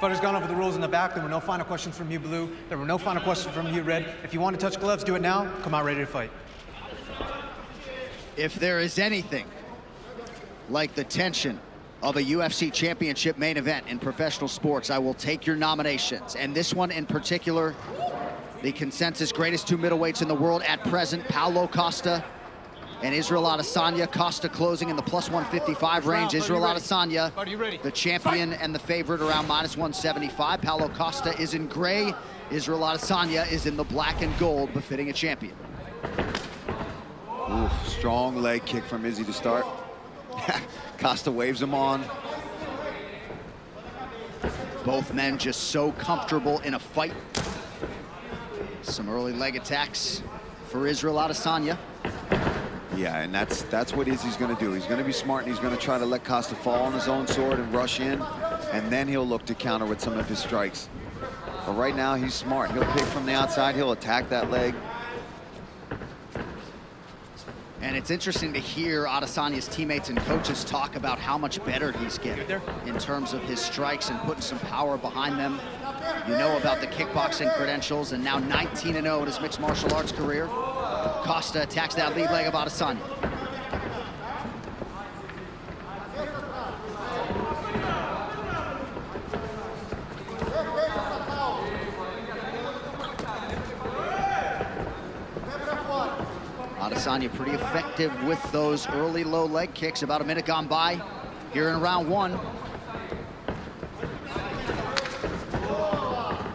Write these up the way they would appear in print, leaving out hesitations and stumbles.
Fighters gone over the rules in the back. There were no final questions from you, blue. There were no final questions from you, red. If you want to touch gloves, do it now. Come out ready to fight. If there is anything like the tension of a UFC championship main event in professional sports, I will take your nominations. And this one in particular, the consensus greatest two middleweights in the world at present, Paulo Costa and Исраэль Adesanya. Costa closing in the plus 155 range. Исраэль Adesanya, the champion and the favorite, around minus 175. Paulo Costa is in gray. Исраэль Adesanya is in the black and gold, befitting a champion. Ooh, strong leg kick from Izzy to start. Costa waves him on. Both men just so comfortable in a fight. Some early leg attacks for Исраэль Adesanya. Yeah, and that's what Izzy's going to do. He's going to be smart, and he's going to try to let Costa fall on his own sword and rush in, and then he'll look to counter with some of his strikes. But right now, he's smart. He'll pick from the outside. He'll attack that leg. And it's interesting to hear Adesanya's teammates and coaches talk about how much better he's getting in terms of his strikes and putting some power behind them. You know about the kickboxing credentials, and now 19-0 in his mixed martial arts career. Costa attacks that lead leg of Adesanya. Adesanya pretty effective with those early low leg kicks. About a minute gone by here in round one.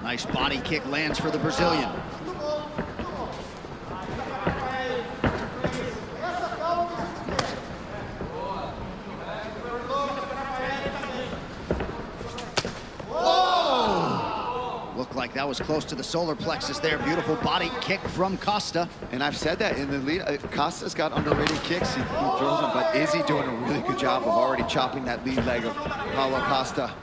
Nice body kick lands for the Brazilian. Looked like that was close to the solar plexus there. Beautiful body kick from Costa. And I've said that in the lead. Costa's got underrated kicks. He throws them, but Izzy doing a really good job of already chopping that lead leg of Paulo Costa.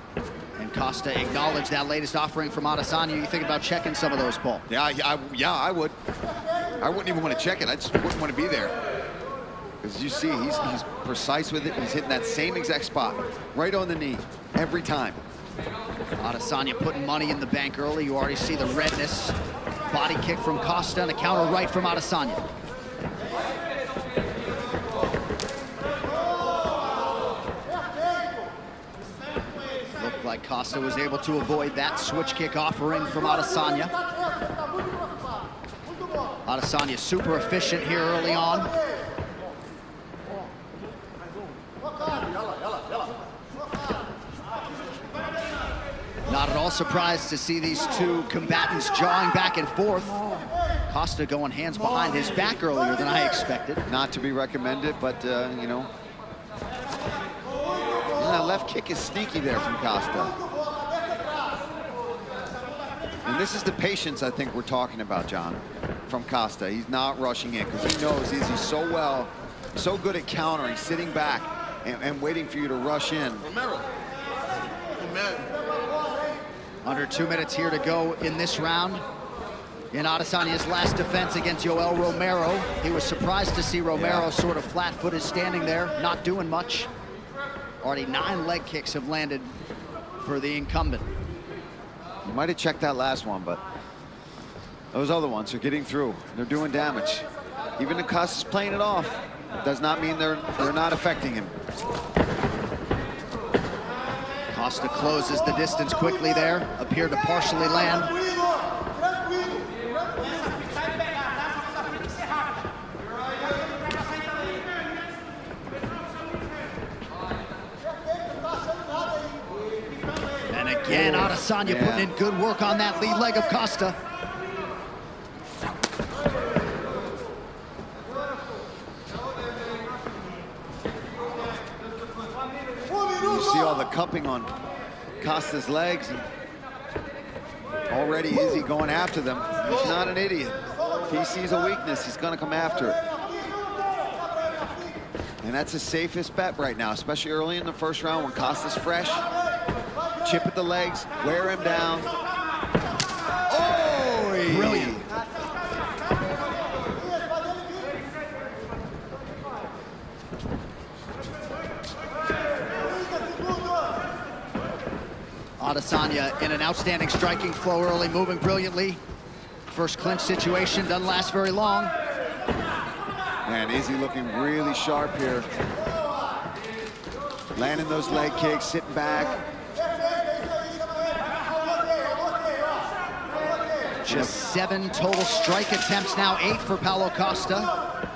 And Costa acknowledged that latest offering from Adesanya. You think about checking some of those, Paul? Yeah, I would. I wouldn't even want to check it. I just wouldn't want to be there. Because you see, he's precise with it. He's hitting that same exact spot, right on the knee, every time. Adesanya putting money in the bank early. You already see the redness. Body kick from Costa and a counter right from Adesanya. Looked like Costa was able to avoid that switch kick offering from Adesanya. Adesanya super efficient here early on. Not at all surprised to see these two combatants jawing back and forth. Costa going hands behind his back earlier than I expected. Not to be recommended, but, you know. That left kick is sneaky there from Costa. And this is the patience I think we're talking about, John, from Costa. He's not rushing in because he knows Izzy's so good at countering, sitting back and waiting for you to rush in. Under 2 minutes here to go in this round. In Adesanya's last defense against Yoel Romero, he was surprised to see Romero sort of flat-footed standing there, not doing much. Already 9 leg kicks have landed for the incumbent. You might have checked that last one, but those other ones are getting through. They're doing damage. Even if Costa's playing it off, does not mean they're not affecting him. Costa closes the distance quickly there, appeared to partially land. And again, Adesanya putting in good work on that lead leg of Costa. You see all the cupping on Costa's legs. And already Izzy going after them. He's not an idiot. If he sees a weakness, he's going to come after it. And that's the safest bet right now, especially early in the first round when Costa's fresh. Chip at the legs, wear him down. Oh, brilliant. Adesanya in an outstanding striking flow early, moving brilliantly. First clinch situation doesn't last very long. Man, Izzy looking really sharp here. Landing those leg kicks, sitting back. Just 7 total strike attempts now, 8 for Pablo Costa.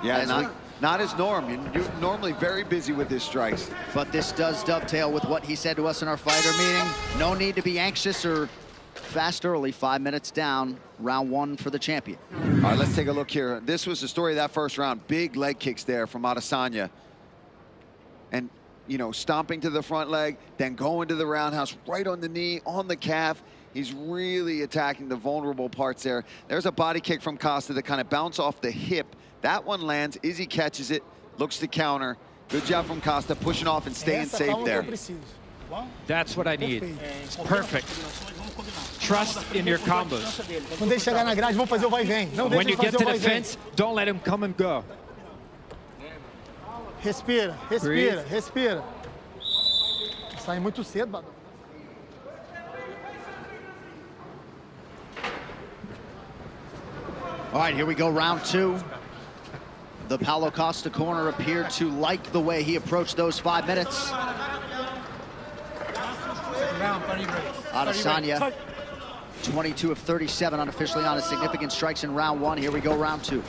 Yeah, not his norm. You're normally very busy with his strikes. But this does dovetail with what he said to us in our fighter meeting. No need to be anxious or fast early. 5 minutes down, round 1 for the champion. All right, let's take a look here. This was the story of that first round. Big leg kicks there from Adesanya. And, you know, stomping to the front leg, then going to the roundhouse, right on the knee, on the calf. He's really attacking the vulnerable parts there. There's a body kick from Costa that kind of bounced off the hip. That one lands. Izzy catches it, looks to counter. Good job from Costa, pushing off and staying safe there. That's what I need. It's perfect. Trust in your combos. Não deixe chegar na grade, vamos fazer o vai e vem. Não When deixe you ele get fazer to o vai the e vem. fence, don't let him come and go. Respira, respira, respira. Sai muito cedo, Badão. All right, here we go, round 2. The Paulo Costa corner appeared to like the way he approached those 5 minutes. Adesanya, 22 of 37 unofficially on his significant strikes in round 1. Here we go, round 2.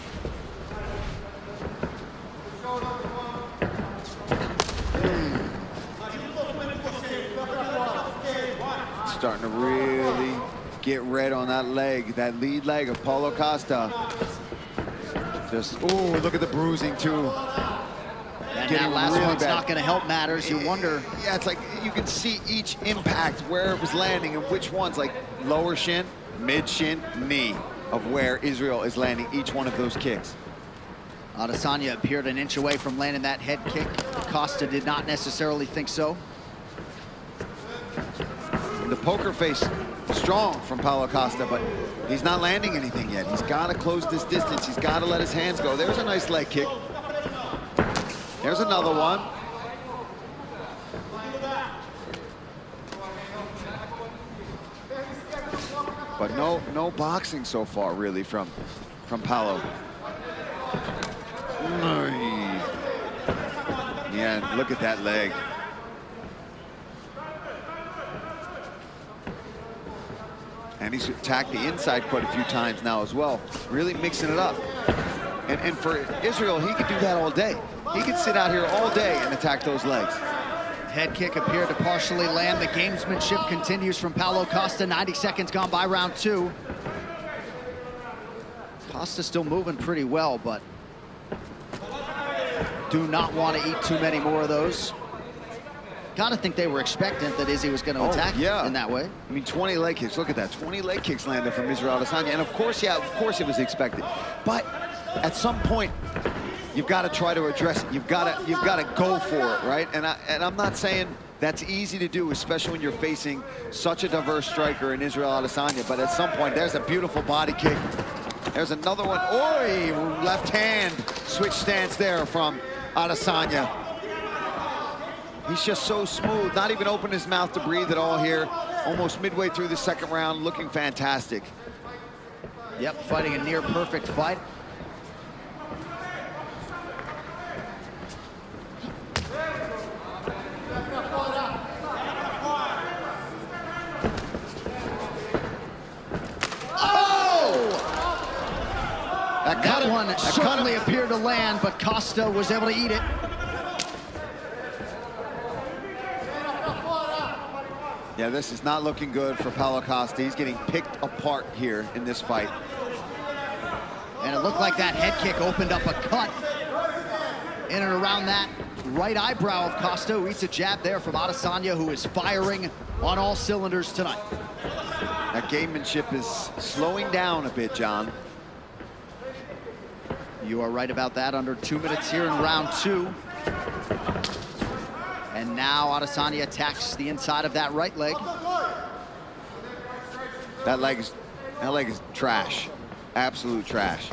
Starting to really get red on that leg, that lead leg of Paulo Costa. Just, oh, look at the bruising too. And that last really one's bad. not going to help matters. You wonder. Yeah, it's like you can see each impact, where it was landing and which ones, like lower shin, mid shin, knee, of where Israel is landing each one of those kicks. Adesanya appeared an inch away from landing that head kick. Costa did not necessarily think so. The poker face strong from Paulo Costa, but he's not landing anything yet. He's got to close this distance. He's got to let his hands go. There's a nice leg kick. There's another one. But no boxing so far, really, from Paulo. Yeah, look at that leg. And he's attacked the inside quite a few times now as well, really mixing it up. And for Israel, he could do that all day. He could sit out here all day and attack those legs. Head kick appeared to partially land. The gamesmanship continues from Paulo Costa. 90 seconds gone by round 2. Costa still moving pretty well, but do not want to eat too many more of those. Gotta think they were expectant that Izzy was going to attack in that way. I mean, 20 leg kicks. Look at that. 20 leg kicks landed from Israel Adesanya. And of course, yeah, of course it was expected. But at some point, you've got to try to address it. You've got to go for it, right? And I'm not saying that's easy to do, especially when you're facing such a diverse striker in Israel Adesanya. But at some point, there's a beautiful body kick. There's another one. Oi! Left hand switch stance there from Adesanya. He's just so smooth, not even opening his mouth to breathe at all here. Almost midway through the second round, looking fantastic. Yep, fighting a near perfect fight. That one certainly appeared to land, but Costa was able to eat it. Yeah, this is not looking good for Paulo Costa. He's getting picked apart here in this fight. And it looked like that head kick opened up a cut in and around that right eyebrow of Costa, who eats a jab there from Adesanya, who is firing on all cylinders tonight. That gamemanship is slowing down a bit, John. You are right about that. Under 2 minutes here in round 2. And now Adesanya attacks the inside of that right leg. That leg is trash. Absolute trash.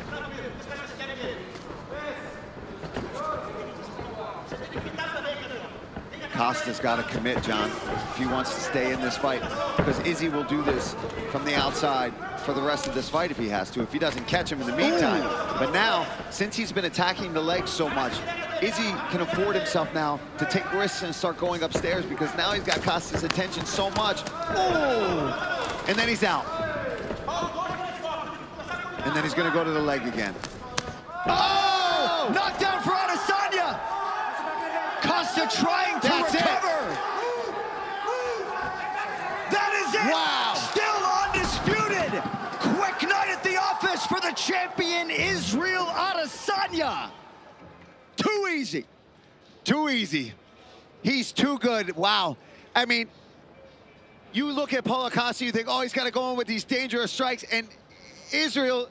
Costa's got to commit, John, if he wants to stay in this fight, because Izzy will do this from the outside for the rest of this fight if he has to, if he doesn't catch him in the meantime. Ooh. But now, since he's been attacking the legs so much, Izzy can afford himself now to take risks and start going upstairs, because now he's got Costa's attention so much. Ooh. And then he's out. And then he's going to go to the leg again. Oh! Knockdown for Adesanya! Costa trying to recover. That is it. Wow. Still undisputed. Quick night at the office for the champion, Исраэль Adesanya. Too easy. Too easy. He's too good. Wow. I mean, you look at Polo Costa, you think, oh, he's got to go in with these dangerous strikes, and Israel.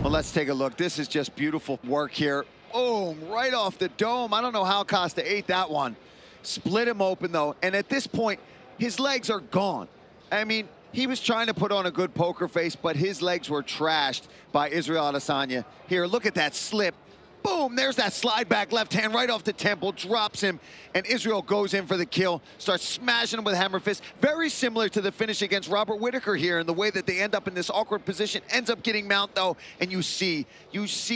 Well, let's take a look. This is just beautiful work here. Boom, right off the dome. I don't know how Costa ate that one. Split him open, though. And at this point, his legs are gone. I mean, he was trying to put on a good poker face, but his legs were trashed by Исраэль Adesanya. Here, look at that slip. Boom, there's that slide back left hand right off the temple, drops him, and Israel goes in for the kill, starts smashing him with hammer fist. Very similar to the finish against Robert Whittaker here, in the way that they end up in this awkward position, ends up getting mount though, and you see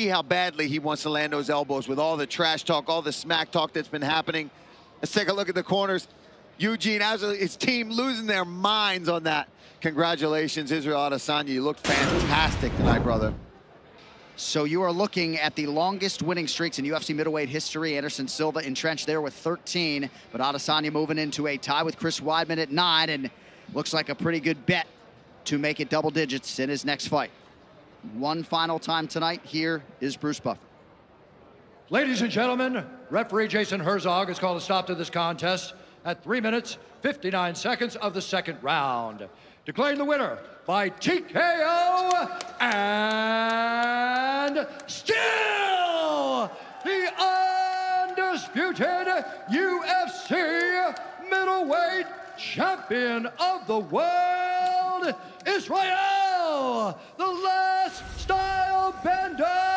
how badly he wants to land those elbows with all the trash talk, all the smack talk that's been happening. Let's take a look at the corners. Eugene, his team losing their minds on that. Congratulations, Исраэль Adesanya. You looked fantastic tonight, brother. So you are looking at the longest winning streaks in UFC middleweight history. Anderson Silva entrenched there with 13, but Adesanya moving into a tie with Chris Weidman at 9, and looks like a pretty good bet to make it double digits in his next fight. One final time tonight, here is Bruce Buffer. Ladies and gentlemen, referee Jason Herzog has called a stop to this contest at 3 minutes, 59 seconds of the second round. Declaring the winner by TKO and still the undisputed UFC middleweight champion of the world, Israel, the last style bender.